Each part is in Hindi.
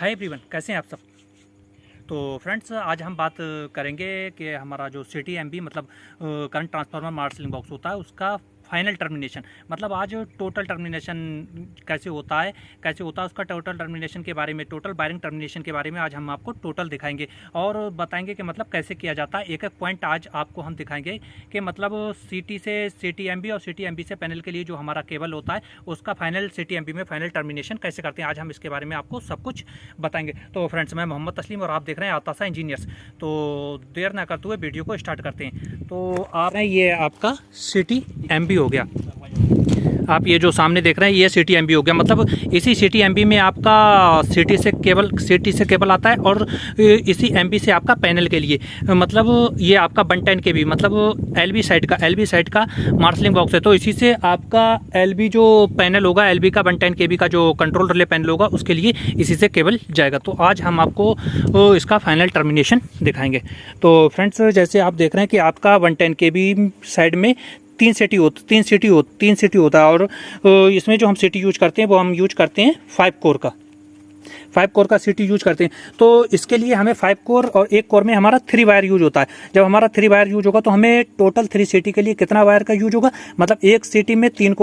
हाय एवरीवन, कैसे हैं आप सब। तो फ्रेंड्स, आज हम बात करेंगे कि हमारा जो सिटी एमबी मतलब करंट ट्रांसफार्मर मार्शलिंग बॉक्स होता है उसका फाइनल टर्मिनेशन, मतलब आज टोटल टर्मिनेशन कैसे होता है उसका टोटल टर्मिनेशन के बारे में, टोटल वायरिंग टर्मिनेशन के बारे में आज हम आपको टोटल दिखाएंगे और बताएंगे कि मतलब कैसे किया जाता है। एक एक पॉइंट आज आपको हम दिखाएंगे कि मतलब सिटी से सिटी एमबी और सिटी एमबी से पैनल के लिए जो हमारा केबल होता है उसका फाइनल सिटी एमबी में फाइनल टर्मिनेशन कैसे करते हैं। आज हम इसके बारे में आपको सब कुछ बताएंगे। तो फ्रेंड्स, मैं मोहम्मद तस्लीम और आप देख रहे हैं आताशा इंजीनियर्स। तो देर ना करते हुए वीडियो को स्टार्ट करते हैं। तो आप ये आपका सिटी एमबी हो गया, आप ये जो सामने देख रहे हैं ये सिटी एमबी हो गया। मतलब इसी सिटी एमबी में आपका सिटी से केबल आता है और इसी एमबी से आपका पैनल के लिए, मतलब ये आपका 110 kV मतलब एलबी साइड का मार्शलिंग बॉक्स है। तो इसी से आपका एलबी जो पैनल होगा, एलबी का 110 kV का जो कंट्रोल रिले पैनल होगा उसके लिए इसी से केबल जाएगा। तो आज हम आपको इसका फाइनल टर्मिनेशन दिखाएंगे। तो फ्रेंड्स, जैसे आप देख रहे हैं कि आपका 110 kV साइड में तीन सिटी होता है और इसमें जो हम सिटी यूज करते हैं वो हम यूज करते हैं 5 कोर का सिटी यूज करते हैं। तो इसके लिए हमें 5 कोर और एक कोर में हमारा 3 वायर यूज होता है। जब हमारा 3 वायर यूज होगा तो हमें टोटल 3 सिटी के लिए कितना वायर का यूज होगा, मतलब एक सिटी में 5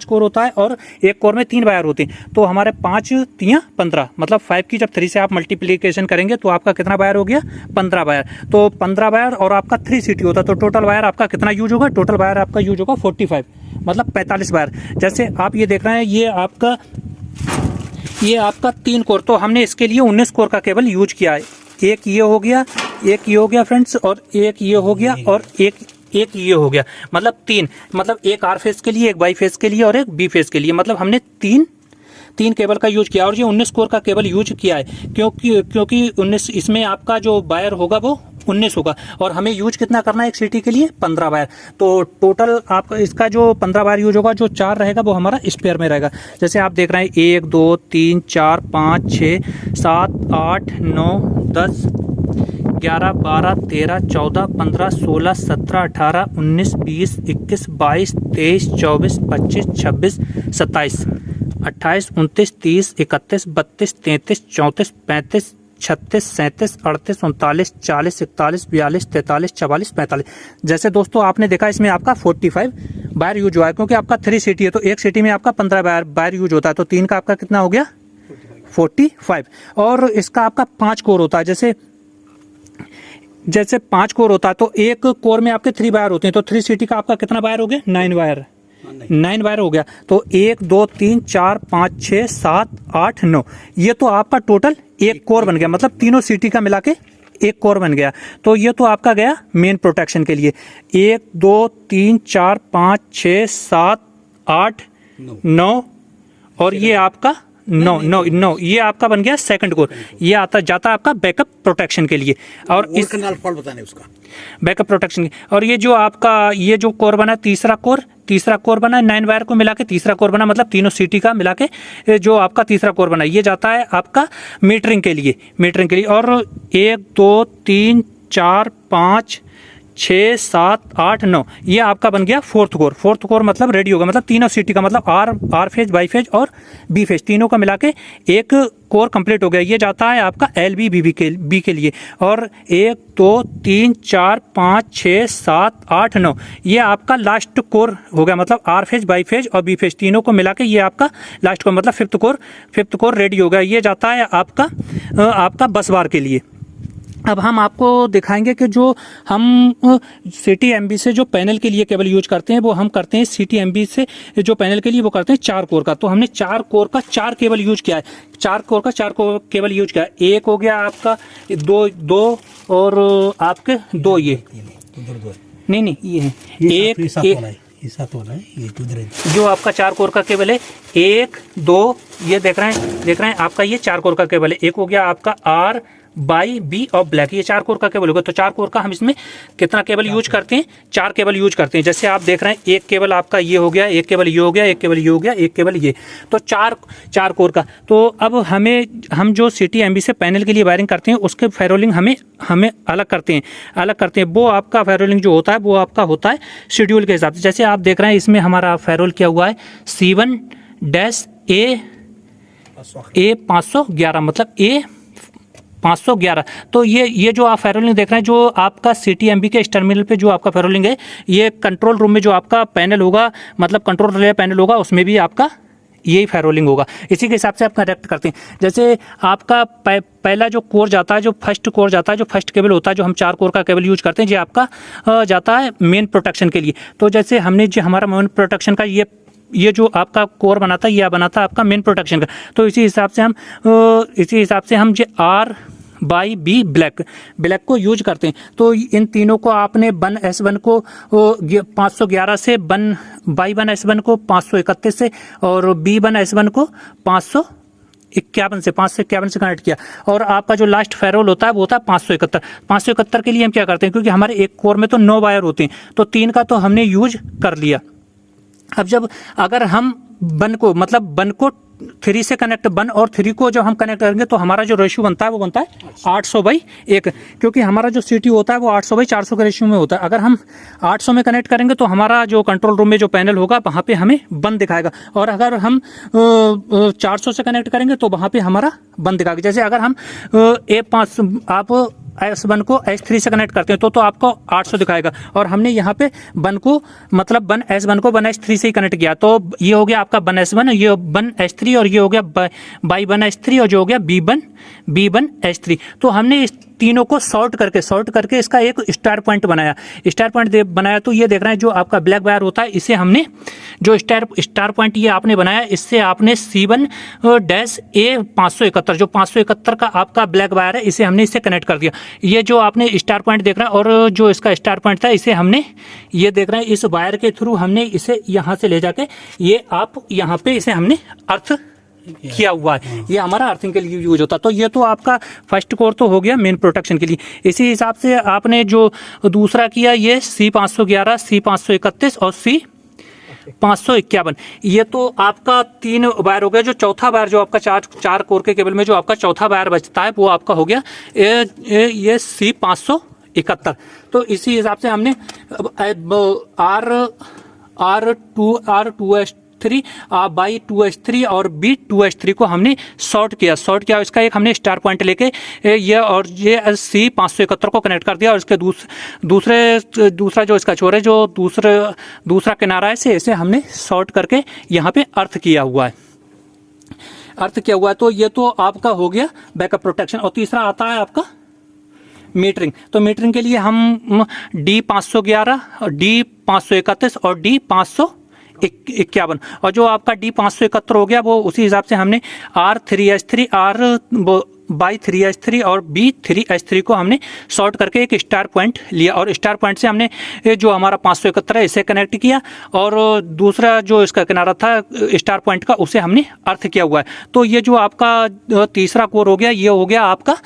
कोर होता है और एक कोर में 3 वायर होते हैं। तो हमारे 5 3 15, मतलब 5 की जब 3 से आप मल्टीप्लीकेशन करेंगे तो आपका कितना वायर हो गया, 15 वायर। तो 15 वायर और आपका 3 सिटी होता है तो टोटल वायर आपका कितना यूज होगा, टोटल वायर आपका यूज होगा 45, मतलब 45 वायर। जैसे आप ये देख रहे हैं ये आपका 3 कोर, तो हमने इसके लिए 19 कोर का केबल यूज किया है। एक ये हो गया फ्रेंड्स, और एक ये हो गया और एक ये हो गया, मतलब 3, मतलब एक आर फेस के लिए, एक वाई फेस के लिए और एक बी फेस के लिए, मतलब हमने तीन केबल का यूज किया। और ये 19 कोर का केबल यूज किया है क्योंकि 19 इसमें आपका जो वायर होगा वो 19 होगा और हमें यूज कितना करना है एक सिटी के लिए, 15 वायर। तो टोटल आप इसका जो 15 वायर यूज होगा, जो 4 रहेगा वो हमारा स्पेयर में रहेगा। जैसे आप देख रहे हैं 1 2 3 4 5 6 7 8 9 10 11 12 13 14 15 16 17 18 19 20 21 22 23 24 25 26 27 28 29 30 31 32 33 34 35 36 37 38 39 40 41 42 43 44 45। जैसे दोस्तों आपने देखा इसमें आपका 45 वायर यूज हुआ है क्योंकि आपका 3 सिटी है तो एक सिटी में आपका 15 वायर यूज होता है। तो 3 का आपका कितना हो गया, 45। और इसका आपका 5 कोर होता है। जैसे 5 कोर होता है तो एक कोर में आपके 3 वायर होते हैं। तो 3 सिटी का आपका कितना वायर हो गया, 9 वायर हो गया। तो 1 2 3 4 5 6 7 8 9, ये तो आपका टोटल एक कोर बन गया, मतलब तीनों सिटी का मिला के एक कोर बन गया। तो ये तो आपका गया मेन प्रोटेक्शन के लिए। 1 2 3 4 5 6 7 8 9 और ये आपका 9 ये आपका बन गया सेकंड कोर। ये जाता आपका बैकअप प्रोटेक्शन के लिए और इस कैनाल फॉल्ट बताने उसका बैकअप प्रोटेक्शन। और ये जो आपका ये जो कोर बना, तीसरा कोर बना, 9 वायर को मिला के तीसरा कोर बना, मतलब तीनों सिटी का मिला के जो आपका तीसरा कोर बना, ये जाता है आपका मीटरिंग के लिए। और 1 2 3 4 5 6 7 8 9 ये आपका बन गया फोर्थ कोर मतलब रेडी होगा, मतलब तीनों सिटी का, मतलब आर फेज, वाई फेज और बी फेज तीनों का मिला के एक कोर कंप्लीट हो गया। ये जाता है आपका एल बी के लिए। और 1 2 3 4 5 6 7 8 9 ये आपका लास्ट कोर हो गया, मतलब आर फेज, वाई फेज और बी फेज तीनों को मिला के ये आपका लास्ट कोर, मतलब फिफ्थ कोर रेडी हो गया। ये जाता है आपका बस बार के लिए। अब हम आपको दिखाएंगे कि जो हम सिटी एमबी से जो पैनल के लिए केबल यूज करते हैं वो हम करते हैं सिटी एमबी से जो पैनल के लिए वो करते हैं 4 कोर का। तो हमने 4 कोर का 4 केबल यूज किया है, 4 कोर का 4 केबल यूज किया है। एक हो गया आपका दो और आपके 2 ये नहीं ये है जो आपका 4 कोर का केबल है। 1 2 ये देख रहे हैं आपका ये 4 कोर का केबल है। एक हो गया आपका आर बाई बी और ब्लैक, ये 4 कोर का केबल होगा। तो 4 कोर का हम इसमें कितना केबल यूज करते हैं, 4 केबल यूज करते हैं। जैसे आप देख रहे हैं एक केबल आपका ये हो गया, एक केबल ये हो गया, एक केबल ये हो गया, एक केबल ये, तो 4 कोर का। तो अब हम जो सिटी एमबी से पैनल के लिए वायरिंग करते हैं उसके फेरोलिंग हमें अलग करते हैं। वो आपका फेरोलिंग जो होता है वो आपका होता है शेड्यूल के हिसाब से। जैसे आप देख रहे हैं इसमें हमारा फेरोल क्या हुआ है, C1-A A511 मतलब A511। तो ये जो आप फेरोलिंग देख रहे हैं, जो आपका CTMB के इस टर्मिनल पे जो आपका फेरोलिंग है, ये कंट्रोल रूम में जो आपका पैनल होगा, मतलब कंट्रोल रिले पैनल होगा, उसमें भी आपका यही फेरोलिंग होगा। इसी के हिसाब से आप कनेक्ट करते हैं। जैसे आपका पहला जो कोर जाता है, जो फर्स्ट कोर जाता है, जो फर्स्ट केबल होता है, जो हम 4 कोर का केबल यूज करते हैं, ये आपका जाता है मेन प्रोटेक्शन के लिए। तो जैसे हमने जो हमारा मेन प्रोटेक्शन का ये जो आपका कोर बनाता है, यह बनाता है आपका मेन प्रोटेक्शन का। तो इसी हिसाब से हम जो R/B ब्लैक को यूज करते हैं। तो इन तीनों को आपने S1 को 511 से Y1S1 को 531 से और B1S1 को 551 से कनेक्ट किया। और आपका जो लास्ट फेरोल होता है वो होता है 571 के लिए हम क्या करते हैं, क्योंकि हमारे एक कोर में तो 9 वायर होते हैं, तो 3 का तो हमने यूज कर लिया। अब अगर हम बन को 3 से कनेक्ट, 1 और 3 को जब हम कनेक्ट करेंगे तो हमारा जो रेशियो बनता है वो बनता है 800/1, क्योंकि हमारा जो CT होता है वो 800/400 के रेशियो में होता है। अगर हम 800 में कनेक्ट करेंगे तो हमारा जो कंट्रोल रूम में जो पैनल होगा वहाँ पे हमें 1 दिखाएगा, और अगर हम 400 से कनेक्ट करेंगे तो वहाँ पे हमारा 1 दिखाएगा। जैसे अगर हम आप S1 को S3 से कनेक्ट करते हैं तो आपको 800 दिखाएगा, और हमने यहाँ पे 1 को मतलब 1S1 को 1S3 से ही कनेक्ट किया, तो ये हो गया आपका 1S1, ये 1S3, और ये हो गया Y1S3, और जो हो गया B1S3। तो हमने इस तीनों को सॉर्ट करके इसका एक स्टार पॉइंट बनाया। तो ये देख रहे हैं, जो आपका ब्लैक वायर होता है, इसे हमने जो स्टार पॉइंट ये आपने बनाया, इससे आपने C1-A571 जो 571 का आपका ब्लैक वायर है, इसे हमने इससे कनेक्ट कर दिया। ये जो आपने स्टार पॉइंट देख रहे हैं, और जो इसका स्टार पॉइंट था, इसे हमने ये देख रहे हैं, इस वायर के थ्रू हमने इसे यहाँ से ले जाके ये आप यहाँ पे इसे हमने अर्थ किया हुआ है। ये हमारा अर्थिंग के लिए यूज होता है। तो ये तो आपका फर्स्ट कोर तो हो गया मेन प्रोटेक्शन के लिए। इसी हिसाब से आपने जो दूसरा किया, ये C511, C531 और C551, ये तो आपका 3 वायर हो गया। जो चौथा वायर जो आपका चार कोर के केबल में जो आपका चौथा वायर बचता है, वो आपका हो गया ये C571। तो इसी हिसाब से हमने R2S3 Y2S3 और B2S3 को हमने शॉर्ट किया। इसका एक हमने स्टार पॉइंट लेके ये C571 को कनेक्ट कर दिया, और इसके दूसरा जो इसका छोर है, जो दूसरा किनारा है, इसे हमने शॉर्ट करके यहाँ पे अर्थ किया हुआ है। तो ये तो आपका हो गया बैकअप प्रोटेक्शन। और तीसरा आता है आपका मीटरिंग। तो मीटरिंग के लिए हम D511, D531 और D551, और जो आपका D571 हो गया, वो उसी हिसाब से हमने R3S3 Y3S3 और B3S3 को हमने शॉर्ट करके एक स्टार पॉइंट लिया, और स्टार पॉइंट से हमने जो हमारा 571 है, इसे कनेक्ट किया, और दूसरा जो इसका किनारा था स्टार पॉइंट का, उसे हमने अर्थ किया हुआ है। तो ये जो आपका तीसरा कोर हो गया, ये हो गया आपका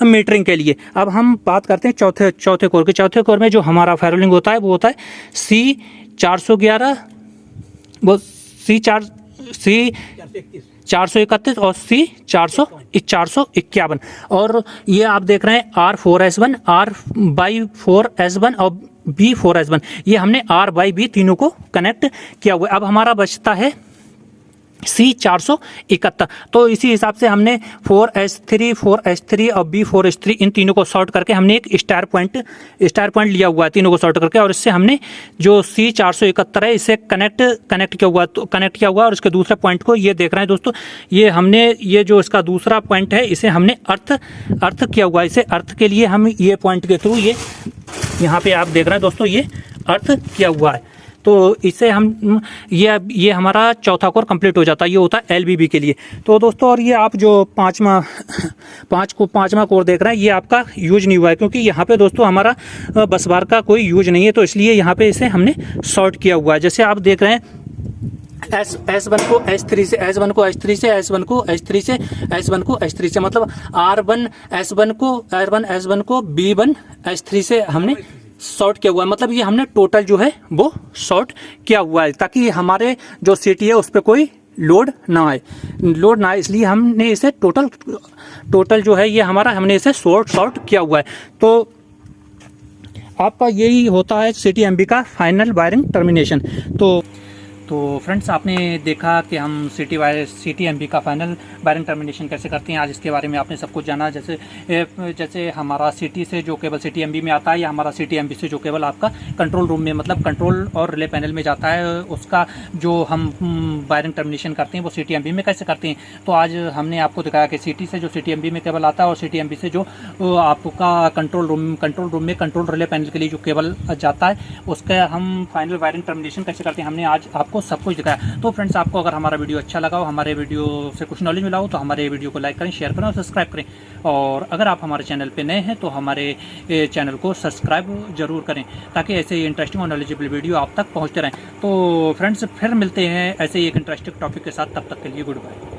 मीटरिंग के लिए। अब हम बात करते हैं चौथे कोर के। चौथे कोर में जो हमारा फेरोलिंग होता है, वो होता है C431 और C451, और ये आप देख रहे हैं R4S1, R/4S1 और B4S1, ये हमने R/B तीनों को कनेक्ट किया हुआ है। अब हमारा बचता है C471। तो इसी हिसाब से हमने 4S3 और B4S3 इन तीनों को शॉर्ट करके हमने एक स्टार पॉइंट लिया हुआ है, तीनों को शॉर्ट करके, और इससे हमने जो C471 है, इसे कनेक्ट किया हुआ और इसके दूसरे पॉइंट को ये देख रहे हैं दोस्तों, ये हमने ये जो इसका दूसरा पॉइंट है, इसे हमने अर्थ किया हुआ है। इसे अर्थ के लिए हम ये पॉइंट के थ्रू ये यहाँ पे आप देख रहे हैं दोस्तों, ये अर्थ किया हुआ है। तो इससे हम ये हमारा चौथा कोर कंप्लीट हो जाता है। ये होता है LBB के लिए। तो दोस्तों, और ये आप जो पांचवा कोर देख रहे हैं, ये आपका यूज नहीं हुआ है, क्योंकि यहाँ पे दोस्तों हमारा बस बार का कोई यूज नहीं है, तो इसलिए यहाँ पे इसे हमने शॉर्ट किया हुआ है। जैसे आप देख रहे हैं, S1 को S3 से, S1 को S3 से, S1 को S3 से, S1 को S3 से, मतलब R1S1 को B1S3 से हमने शॉर्ट किया हुआ है। मतलब ये हमने टोटल जो है वो शॉर्ट किया हुआ है, ताकि हमारे जो CT है उस पर कोई लोड ना आए, इसलिए हमने इसे टोटल जो है ये हमारा, हमने इसे शॉर्ट किया हुआ है। तो आपका यही होता है CTMB का फाइनल वायरिंग टर्मिनेशन। तो तो फ्रेंड्स आपने देखा कि हम सिटी एमबी का फाइनल वायरिंग टर्मिनेशन कैसे करते हैं। आज इसके बारे में आपने सब कुछ जाना। जैसे हमारा सिटी से जो केबल सिटी एमबी में आता है या हमारा सिटी एमबी से जो केबल आपका कंट्रोल रूम में मतलब कंट्रोल और रिले पैनल में जाता है, उसका जो हम वायरिंग टर्मिनेशन करते हैं वो सिटी एमबी में कैसे करते हैं। तो आज हमने आपको दिखाया कि सिटी से जो सिटी एमबी में केबल आता है और सिटी एमबी से जो आपका कंट्रोल रूम में कंट्रोल रिले पैनल के लिए जो केबल जाता है उसका हम फाइनल वायरिंग टर्मिनेशन कैसे करते हैं, हमने आज आपको सब कुछ दिखाया। तो फ्रेंड्स आपको अगर हमारा वीडियो अच्छा लगा हो, हमारे वीडियो से कुछ नॉलेज मिला हो, तो हमारे वीडियो को लाइक करें, शेयर करें और सब्सक्राइब करें। और अगर आप हमारे चैनल पे नए हैं तो हमारे चैनल को सब्सक्राइब जरूर करें ताकि ऐसे इंटरेस्टिंग और नॉलेजेबल वीडियो आप तक पहुँचते रहें। तो फ्रेंड्स फिर मिलते हैं ऐसे ही एक इंटरेस्टिंग टॉपिक के साथ, तब तक के लिए गुड बाय।